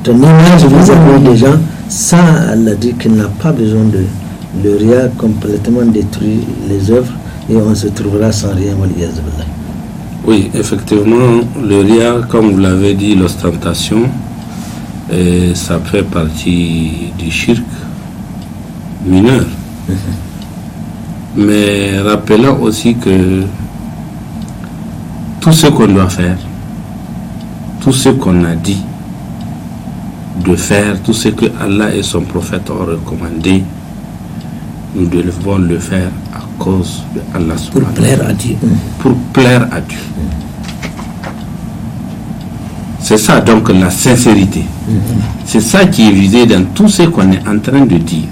image vis-à-vis des gens. Ça, elle a dit qu'il n'a pas besoin de le ria complètement détruit les œuvres et on se trouvera sans rien. Oui, effectivement, le ria, comme vous l'avez dit, l'ostentation, ça fait partie du shirk mineur. Mais rappelons aussi que tout ce qu'on doit faire, tout ce qu'on a dit de faire, tout ce que Allah et son prophète ont recommandé, nous devons le faire à cause de Allah. Pour plaire à Dieu. Pour plaire à Dieu. C'est ça donc la sincérité. C'est ça qui est visé dans tout ce qu'on est en train de dire.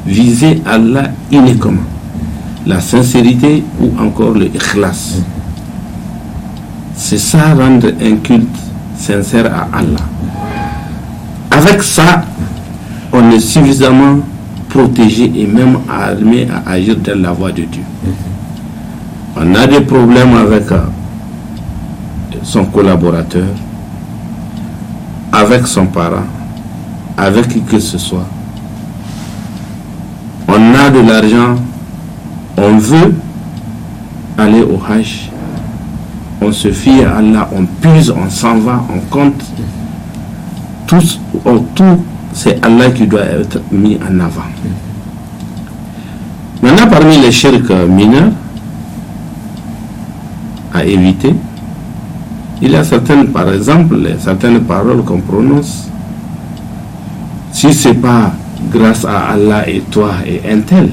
Viser Allah uniquement. La sincérité ou encore le ikhlas. C'est ça, rendre un culte sincère à Allah. Avec ça, on est suffisamment protégé et même armé à agir dans la voie de Dieu. On a des problèmes avec son collaborateur, avec son parent, avec qui que ce soit. On a de l'argent, on veut aller au Hajj, on se fie à Allah, on puise, on s'en va, on compte. Tout, c'est Allah qui doit être mis en avant. Maintenant, parmi les shirks mineurs à éviter, il y a certaines, par exemple, certaines paroles qu'on prononce. Si ce n'est pas grâce à Allah et toi et un tel,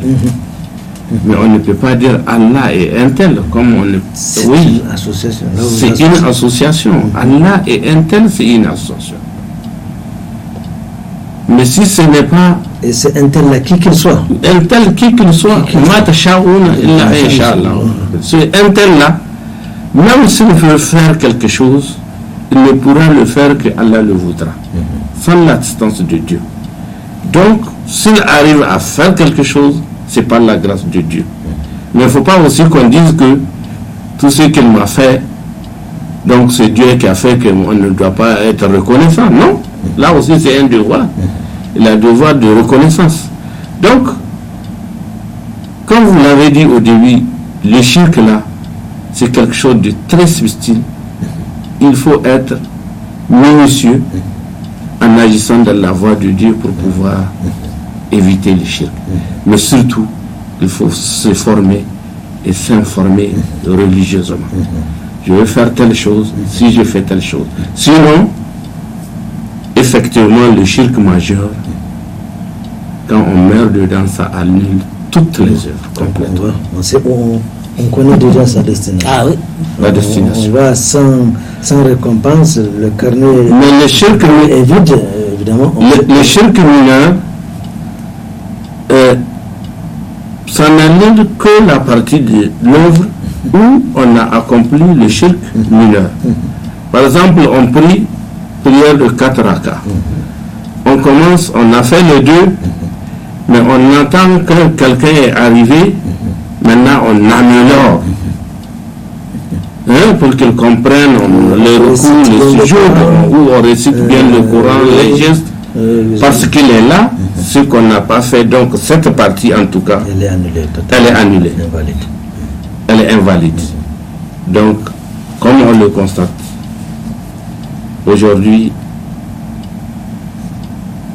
mais on ne peut pas dire Allah et un tel, comme on le... C'est oui, une association. c'est une association. Allah et un tel, c'est une association. Mais si ce n'est pas... Et c'est un tel là, qui qu'il soit. Un tel, qui qu'il soit, c'est un tel là, même s'il veut faire quelque chose, il ne pourra le faire que Allah le voudra, sans l'assistance de Dieu. Donc, s'il arrive à faire quelque chose, c'est par la grâce de Dieu. Mais il ne faut pas aussi qu'on dise que tout ce qu'il m'a fait, donc c'est Dieu qui a fait qu'on ne doit pas être reconnaissant. Non, là aussi c'est un devoir. Il a un devoir de reconnaissance. Donc, comme vous l'avez dit au début, le shirk là, c'est quelque chose de très subtil. Il faut être minutieux en agissant dans la voie de Dieu pour pouvoir éviter le shirk. Mais surtout, il faut se former et s'informer religieusement. Je vais faire telle chose si je fais telle chose. Sinon, effectivement, le shirk majeur, quand on meurt dedans, ça annule toutes les œuvres complètement. On sait où On connaît déjà sa destination. Ah oui. La destination. On va sans récompense, le carnet Mais le shirk est vide, évidemment. le shirk mineur, ça n'annule que la partie de l'œuvre où on a accompli le shirk mineur. Par exemple, on prie prière de 4 rakas. On commence, on a fait les 2, mais on entend que quelqu'un est arrivé. Maintenant, on améliore. Pour qu'ils comprennent les recours, les sujets, où on récite bien le Coran, les gestes, parce qu'il est là, ce qu'on n'a pas fait. Donc, cette partie, en tout cas, Elle est annulée. elle est annulée. Invalide. Elle est invalide. Donc, comme on le constate, aujourd'hui,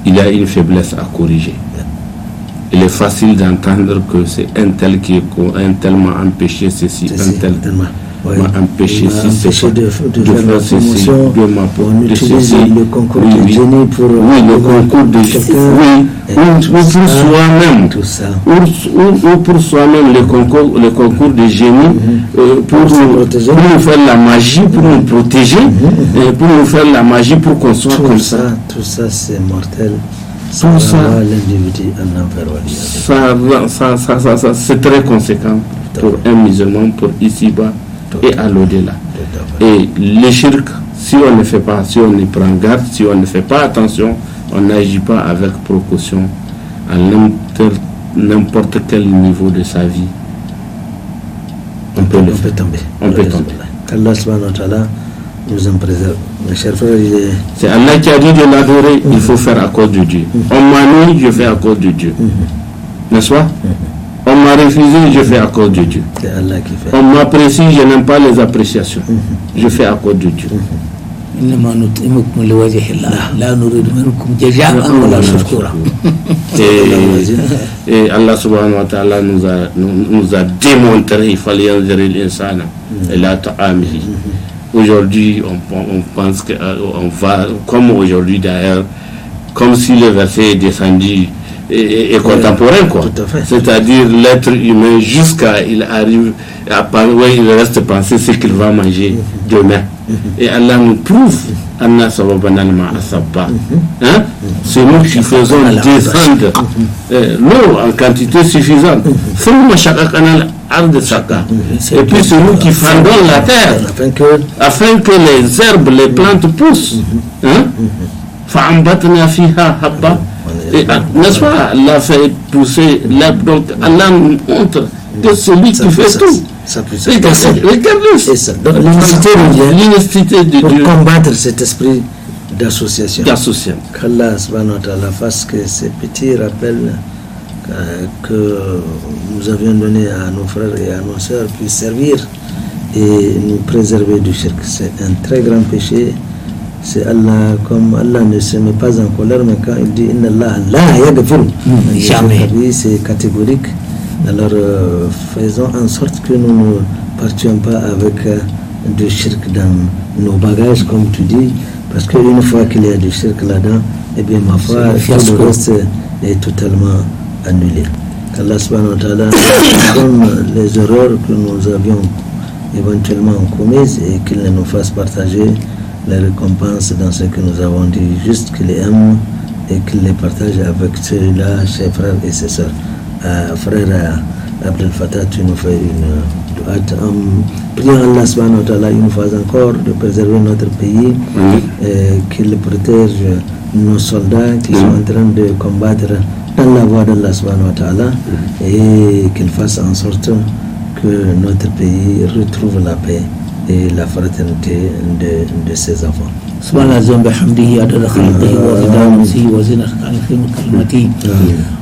il y a une faiblesse à corriger. Il est facile d'entendre que c'est un tel qui est un tel m'a empêché ceci, un tel m'a empêché ceci, de faire la ceci, promotion. On utilise le concours de génie pour le concours de génie, ou pour soi-même, ou pour soi-même le concours de génie, pour nous faire la magie, pour nous protéger, pour nous faire la magie pour qu'on soit comme ça. Tout ça c'est mortel. Tout ça, l'individu en enfer. ça c'est très conséquent pour un musulman, pour ici-bas et à l'au-delà. Et le shirk, si on ne fait pas, si on y prend garde, si on ne fait pas attention, on n'agit pas avec précaution à n'importe quel niveau de sa vie, on peut tomber. On peut tomber. Qu'Allah subhanahu wa ta'ala nous en préserve. Mes chers frères, c'est Allah qui a dit de l'adorer, il faut faire à cause de Dieu. On m'a dit, je fais à cause de Dieu. N'est-ce pas? On m'a refusé, je fais à cause de Dieu. C'est Allah qui fait. On m'apprécie, je n'aime pas les appréciations. Je fais à cause de Dieu. Et Allah subhanahu wa ta'ala nous a démontré il fallait enlever l'insana et la ta'amihi. Aujourd'hui, on pense qu'on va, comme aujourd'hui d'ailleurs, comme si le verset est descendu et contemporain, quoi. C'est-à-dire l'être humain jusqu'à il arrive il reste penser ce qu'il va manger demain. Et Allah nous prouve c'est nous qui faisons descendre l'eau en quantité suffisante. Et puis c'est nous qui fendons la terre afin que les herbes, les plantes poussent. N'est-ce pas? Allah fait pousser l'herbe. Donc Allah nous montre que celui qui fait tout. Regarde l'unicité de Dieu pour combattre cet esprit d'association. Qu'Allah subhanahu wa ta'ala fasse que ces petits rappels que nous avions donnés à nos frères et à nos sœurs puissent servir et nous préserver du shirk. C'est un très grand péché. C'est Allah, comme Allah ne se met pas en colère, mais quand il dit Inna Allah la yaghfiru, jamais. C'est catégorique. Alors faisons en sorte que nous ne partions pas avec du shirk dans nos bagages, comme tu dis, parce qu'une fois qu'il y a du shirk là-dedans, eh bien ma foi, tout le reste est totalement annulé. Qu'Allah subhanahu wa ta'ala comme les erreurs que nous avions éventuellement commises et qu'il ne nous fasse partager les récompenses dans ce que nous avons dit, juste qu'il les aime et qu'il les partage avec ceux-là, ses frères et ses sœurs. Frère Abdel Fattah, tu nous fais une doua en priant Allah subhanahu wa ta'ala une fois encore de préserver notre pays, qu'il protège nos soldats qui sont en train de combattre dans la voie d'Allah subhanahu wa ta'ala et qu'il fasse en sorte que notre pays retrouve la paix et la fraternité de ses enfants. سبحان الله بحمده عدد خلقه ورضا نفسه وزنة عرشه وكلمته.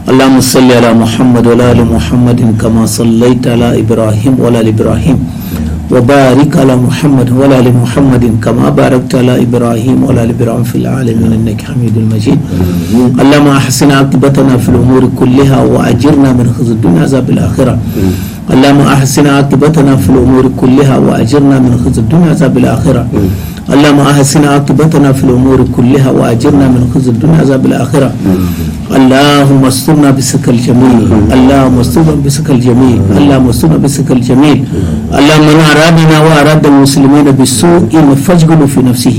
اللهم صل على محمد وعلى ال محمد كما صليت على ابراهيم وعلى ال ابراهيم وبارك على محمد وعلى ال محمد كما باركت على ابراهيم وعلى ال ابراهيم في العالمين انك حميد مجيد. اللهم احسن عاقبتنا في الامور كلها واجرنا من خزي الدنيا عذاب الاخره. اللهم احسن عاقبتنا في الامور كلها واجرنا من خزي الدنيا عذاب الاخره. اللهم أحسن عاقبتنا في الأمور كلها وأجرنا من خزي الدنيا عذاب الآخرة. اللهم استرنا بسك الجميل، اللهم استرنا بسك الجميل، اللهم استرنا بسك الجميل. اللهم من أرادنا وأراد المسلمين بالسوء فاشغله في نفسه.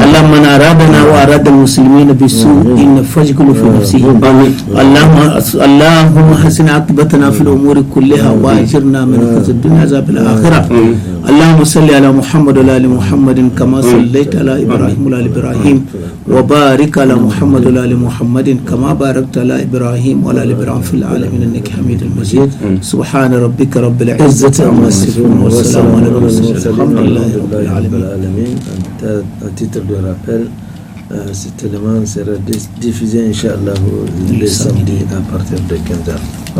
اللهم من أرادنا وأراد المسلمين بالسوء فاشغله في نفسه. اللهم حسن عاقبتنا في الأمور كلها وأجرنا من خزي الدنيا عذاب الآخرة. اللهم صل على محمد وعلى آل محمد كما صليت على إبراهيم وعلى آل إبراهيم وبارك على محمد وعلى آل محمد كما باركت على إبراهيم وعلى آل إبراهيم في العالمين إنك حميد مجيد. سبحان ربك رب العزة عما يصفون والسلام على المرسلين الحمد لله رب العالمين. À titre de rappel, cet élément sera diffusé Inch'Allah le samedi à partir de 15h.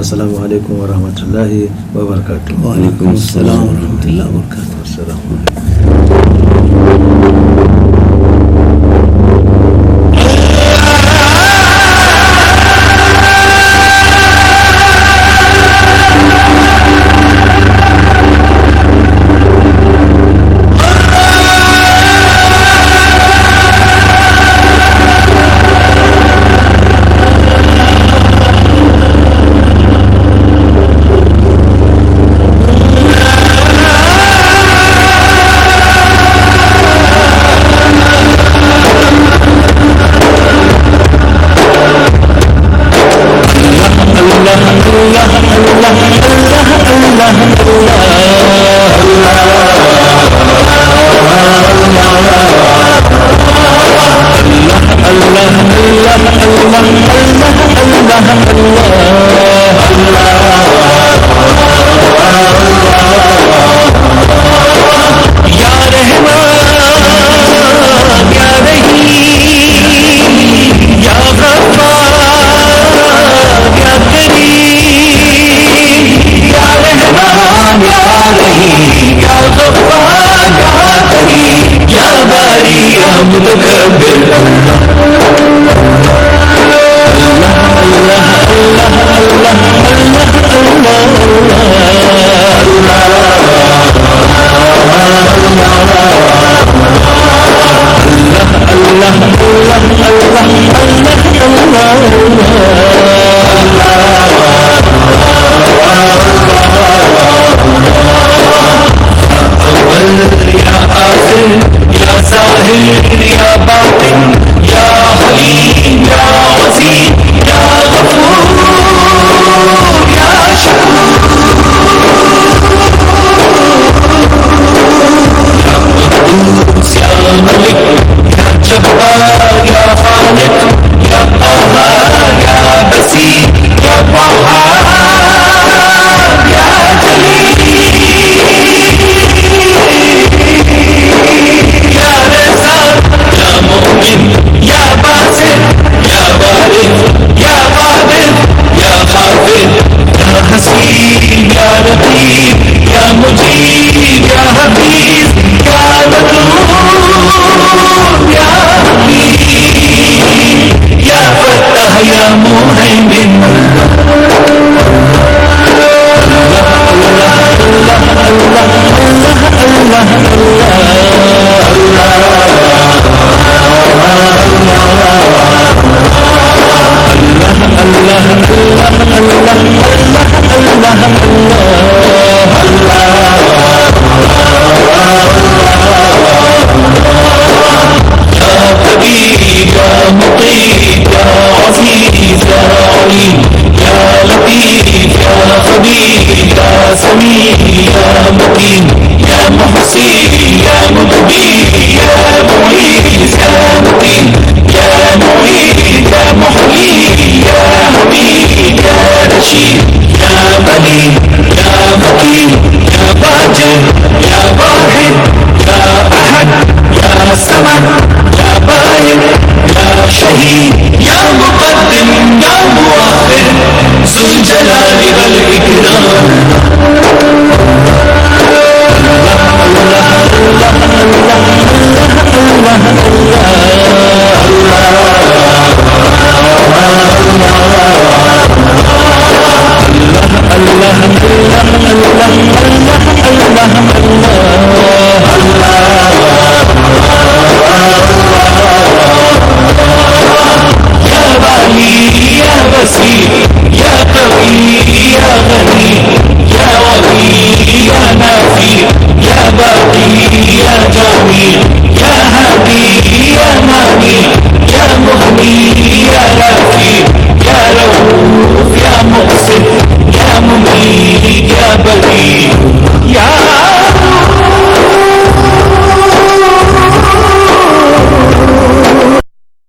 Assalamu alaikum wa rahmatullahi wa barakatuh. Wa alaikum assalam wa rahmatullahi wa barakatuh. Assalamu alaikum. سميع يا مقيم يا محصي يا مبدي